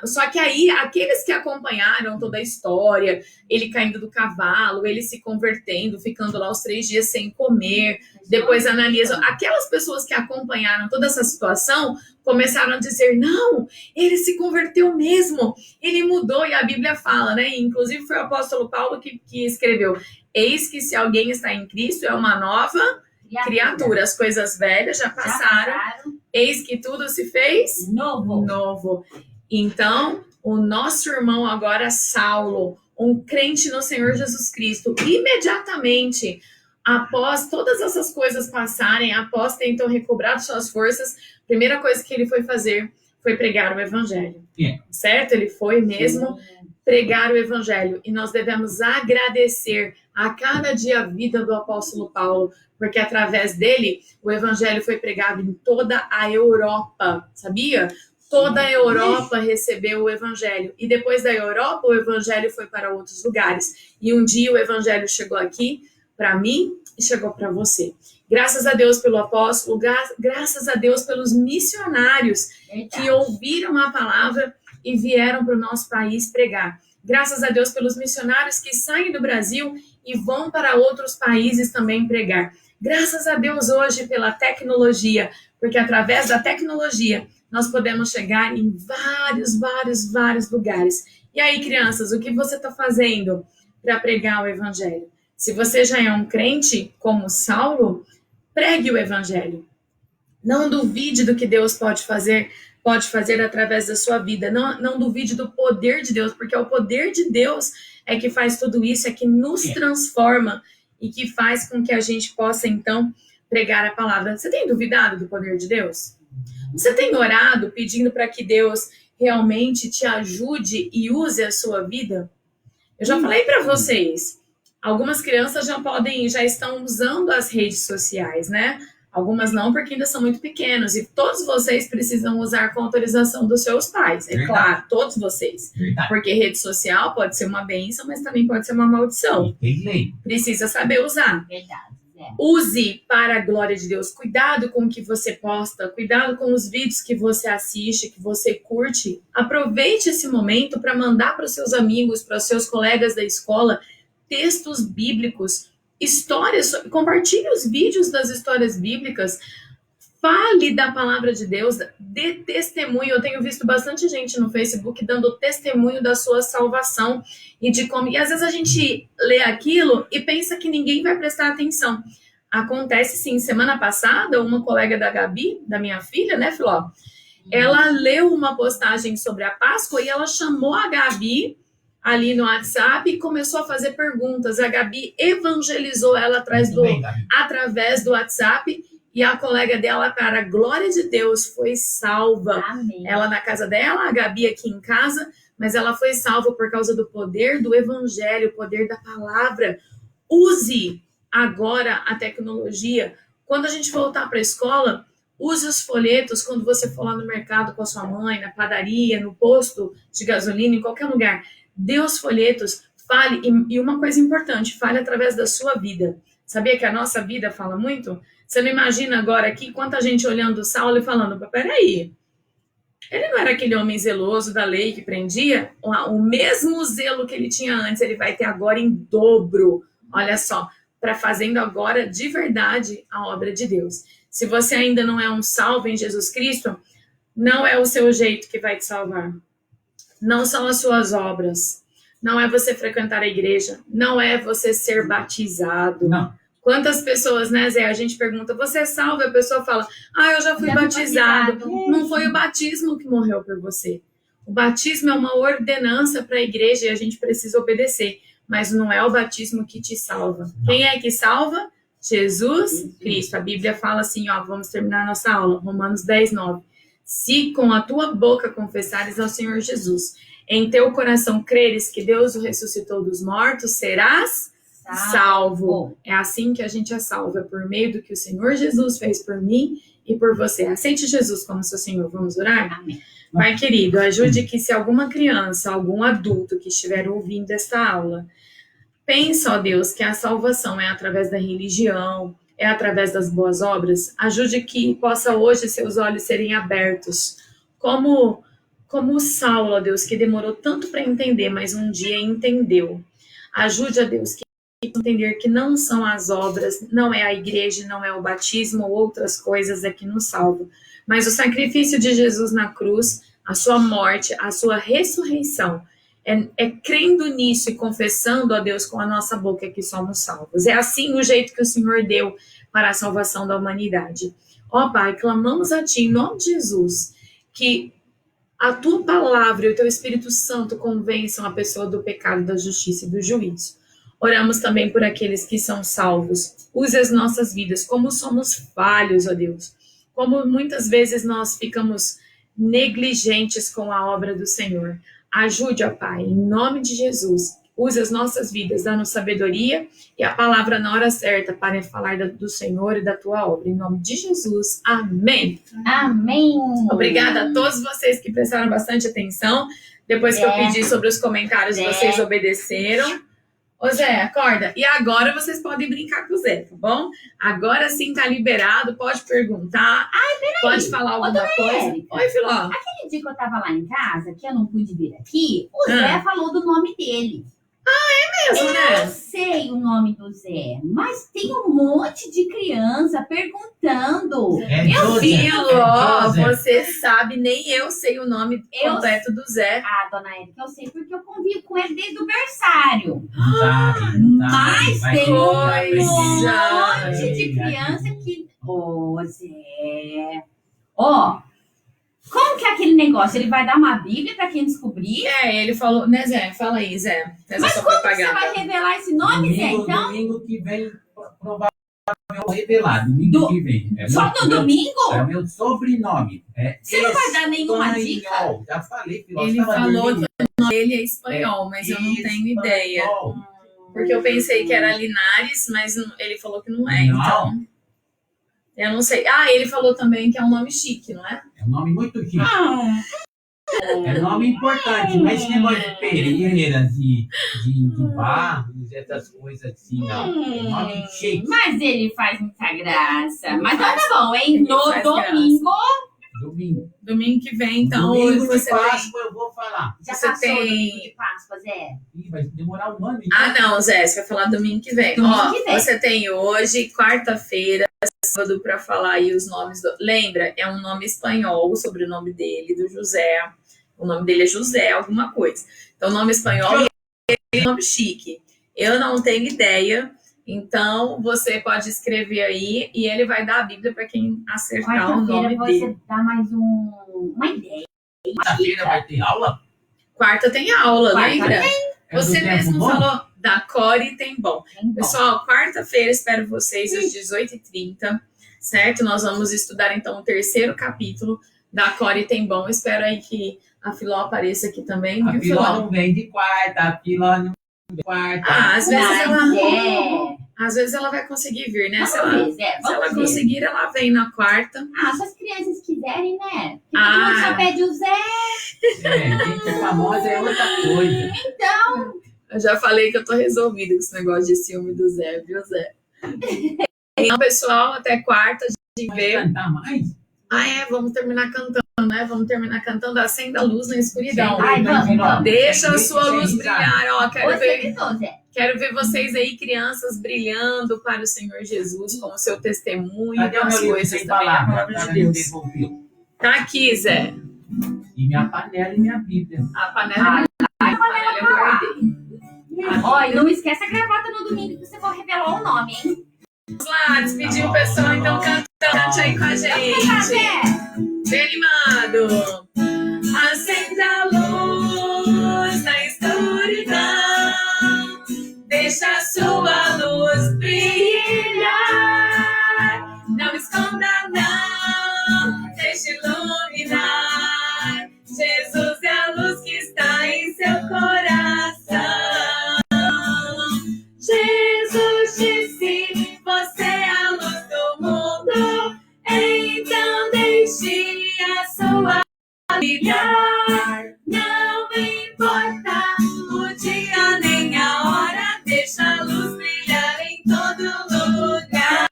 Só que aí, aqueles que acompanharam toda a história, ele caindo do cavalo, ele se convertendo, ficando lá os 3 dias sem comer, depois Ananias, aquelas pessoas que acompanharam toda essa situação, começaram a dizer, não, ele se converteu mesmo, ele mudou, e a Bíblia fala, né, inclusive foi o apóstolo Paulo que escreveu, eis que se alguém está em Cristo, é uma nova criatura, as coisas velhas já passaram. Eis que tudo se fez novo. Então, o nosso irmão agora, Saulo, um crente no Senhor Jesus Cristo, imediatamente, após todas essas coisas passarem, após ter então recobrado suas forças, a primeira coisa que ele foi fazer foi pregar o evangelho. Certo? Ele foi mesmo pregar o evangelho. E nós devemos agradecer a cada dia a vida do apóstolo Paulo, porque através dele o evangelho foi pregado em toda a Europa, sabia? Toda a Europa recebeu o evangelho. E depois da Europa, o evangelho foi para outros lugares. E um dia o evangelho chegou aqui para mim e chegou para você. Graças a Deus pelo apóstolo, graças a Deus pelos missionários que ouviram a palavra e vieram para o nosso país pregar. Graças a Deus pelos missionários que saem do Brasil e vão para outros países também pregar. Graças a Deus hoje pela tecnologia, porque através da tecnologia nós podemos chegar em vários lugares. E aí, crianças, o que você está fazendo para pregar o evangelho? Se você já é um crente, como Saulo, pregue o evangelho. Não duvide do que Deus pode fazer através da sua vida. Não duvide do poder de Deus, porque é o poder de Deus é que faz tudo isso, é que nos transforma e que faz com que a gente possa, então, pregar a palavra. Você tem duvidado do poder de Deus? Você tem orado pedindo para que Deus realmente te ajude e use a sua vida? Eu já falei para vocês, algumas crianças já estão usando as redes sociais, né? Algumas não, porque ainda são muito pequenos. E todos vocês precisam usar com autorização dos seus pais. É claro, todos vocês. Porque rede social pode ser uma bênção, mas também pode ser uma maldição. Precisa saber usar. Verdade. Use para a glória de Deus. Cuidado com o que você posta. Cuidado com os vídeos que você assiste, que você curte. Aproveite esse momento para mandar para os seus amigos, para os seus colegas da escola, textos bíblicos, histórias. Compartilhe os vídeos das histórias bíblicas. Fale da palavra de Deus, dê testemunho. Eu tenho visto bastante gente no Facebook dando testemunho da sua salvação e de como. E às vezes a gente lê aquilo e pensa que ninguém vai prestar atenção. Acontece sim. Semana passada, uma colega da Gabi, da minha filha, né, Filó? Ela leu uma postagem sobre a Páscoa e ela chamou a Gabi ali no WhatsApp e começou a fazer perguntas. A Gabi evangelizou ela através do WhatsApp. E a colega dela, para a glória de Deus, foi salva. Amém. Ela na casa dela, a Gabi aqui em casa, mas ela foi salva por causa do poder do evangelho, o poder da palavra. Use agora a tecnologia. Quando a gente voltar para a escola, use os folhetos quando você for lá no mercado com a sua mãe, na padaria, no posto de gasolina, em qualquer lugar. Dê os folhetos, fale. E uma coisa importante, fale através da sua vida. Sabia que a nossa vida fala muito? Você não imagina agora aqui quanta gente olhando Saulo e falando, peraí, ele não era aquele homem zeloso da lei que prendia? O mesmo zelo que ele tinha antes, ele vai ter agora em dobro. Olha só, para fazendo agora de verdade a obra de Deus. Se você ainda não é um salvo em Jesus Cristo, não é o seu jeito que vai te salvar. Não são as suas obras. Não é você frequentar a igreja. Não é você ser batizado. Não. Quantas pessoas, né, Zé? A gente pergunta, você é salvo? A pessoa fala, eu já fui batizado. Não foi o batismo que morreu por você. O batismo é uma ordenança para a igreja e a gente precisa obedecer. Mas não é o batismo que te salva. Quem é que salva? Jesus Cristo. A Bíblia fala assim, vamos terminar a nossa aula. Romanos 10:9. Se com a tua boca confessares ao Senhor Jesus, em teu coração creres que Deus o ressuscitou dos mortos, serás salvo. É assim que a gente é salvo, é por meio do que o Senhor Jesus fez por mim e por você. Aceite Jesus como seu Senhor. Vamos orar? Amém. Pai querido, ajude que se alguma criança, algum adulto que estiver ouvindo esta aula, pensa, ó Deus, que a salvação é através da religião, é através das boas obras, ajude que possa hoje seus olhos serem abertos, como o Saulo, ó Deus, que demorou tanto para entender, mas um dia entendeu. Ajude, ó Deus, que entender que não são as obras, não é a igreja, não é o batismo ou outras coisas que nos salvam, mas o sacrifício de Jesus na cruz, a sua morte, a sua ressurreição, é crendo nisso e confessando a Deus com a nossa boca que somos salvos. É assim o jeito que o Senhor deu para a salvação da humanidade. Ó Pai, clamamos a Ti em nome de Jesus, que a Tua palavra e o Teu Espírito Santo convençam a pessoa do pecado, da justiça e do juízo. Oramos também por aqueles que são salvos. Use as nossas vidas, como somos falhos, ó Deus. Como muitas vezes nós ficamos negligentes com a obra do Senhor. Ajude, ó Pai, em nome de Jesus. Use as nossas vidas, dando sabedoria e a palavra na hora certa para falar do Senhor e da tua obra. Em nome de Jesus. Amém. Amém. Obrigada a todos vocês que prestaram bastante atenção. Depois que eu pedi sobre os comentários, vocês obedeceram. Ô Zé, acorda. E agora vocês podem brincar com o Zé, tá bom? Agora sim tá liberado, pode perguntar. Pode falar alguma coisa. Érica. Oi, Filó. Aquele dia que eu tava lá em casa, que eu não pude vir aqui, o Zé falou do nome dele. Mesmo, Eu né? sei o nome do Zé, mas tem um monte de criança perguntando. Meu filho, ó, você sabe, nem eu sei o nome completo do Zé. Ah, dona Érica, eu sei porque eu convivo com ele desde o berçário. Mas tem um monte de criança que... Ô, Zé... Ó, como que é aquele negócio? Ele vai dar uma bíblia pra quem descobrir? Ele falou, né, Zé? Fala aí, Zé. Mas como que você vai revelar esse nome, Zé, então? Domingo que vem, provavelmente eu vou revelar. Domingo que vem. Só no domingo? É o meu sobrenome. Você não vai dar nenhuma dica? Já falei. Ele falou que o nome dele é espanhol, mas eu não tenho ideia. Porque eu pensei que era Linares, mas ele falou que não é, então... Eu não sei. Ah, ele falou também que é um nome chique, não é? É um nome muito chique. É um nome importante, não é esse negócio de Pereiras, de Barros, essas coisas assim, não. É um nome chique. Mas ele faz muita graça. Mas tá bom, hein? No faz domingo. Domingo que vem, então. Domingo de você Páscoa eu vou falar. Já Você passou tem- o domingo de Páscoa, Zé? Ih, vai demorar um ano. Então. Ah, não, Zé, você vai falar domingo que vem. Domingo Ó, que vem. você tem hoje, quarta-feira, sábado, pra falar aí os nomes. Lembra, é um nome espanhol, o sobrenome dele, do José. O nome dele é José, alguma coisa. Então, nome espanhol e nome chique. Eu não tenho ideia. Então, você pode escrever aí e ele vai dar a Bíblia para quem acertar o nome Quarta-feira dele. você dá mais uma ideia. Quarta-feira vai ter aula? Quarta tem aula, Quarta lembra? É do Você tempo mesmo bom? falou da Core tem bom. Tem bom. Pessoal, quarta-feira espero vocês às 18h30, certo? Nós vamos estudar então o terceiro capítulo da Core tem bom. Espero aí que a Filó apareça aqui também, A viu, Filó Filó? não vem de quarta, a Filó não vem de quarta. Ah, Mas às vezes ela vai conseguir vir, né? Se vamos ela, ver, Zé. se ela Vamos ver. conseguir, ela vem na quarta. Ah, se as crianças quiserem, né? Porque Ah. todo mundo só pede o Zé. Gente famosa é outra coisa. Então, Eu já falei que eu tô resolvida com esse negócio de ciúme do Zé, viu, Zé? Então, pessoal, até quarta a gente Vai vê. cantar mais? Vamos terminar cantando, né? Vamos terminar cantando Acenda a Luz na Escuridão. Ai, vamos. Deixa a sua luz brilhar, ó. você gritou, Zé. Quero ver vocês aí, crianças, brilhando para o Senhor Jesus com o seu testemunho, Cadê com o as meu livro coisas sem também, a palavra? palavra de Cara, Deus. me devolveu. Tá aqui, Zé. E minha panela e minha Bíblia. A panela eu guardei. Ó, e não esquece a gravata no domingo que você for revelar o nome, hein? Vamos lá, despedir o pessoal, então cante aí com a Tá, gente. Zé? Bem animado. Acenda a luz na escuridão, deixa a sua luz brilhar. Não esconda, não, deixe iluminar. Jesus é a luz que está em seu coração. Jesus disse, você é a luz do mundo, então deixe a sua brilhar. Não importa o dia nem a hora, deixa a luz brilhar em todo lugar.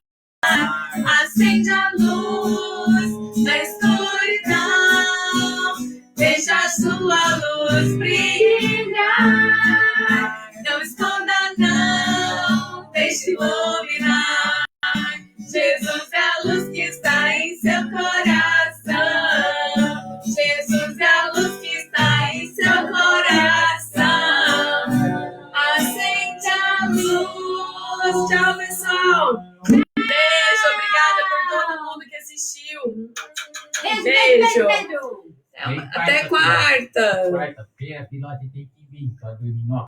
Acende a luz na escuridão, deixa a sua luz brilhar. Não esconda, não, deixe iluminar. Jesus é a luz que está em seu coração. Jesus é a luz que está em seu coração. Acende a luz. Tchau, pessoal. Beijo, obrigada por todo mundo que assistiu. Beijo. Beijo. Até quarta. Quarta-feira, a Filó tem que vir. Só dormir, ó.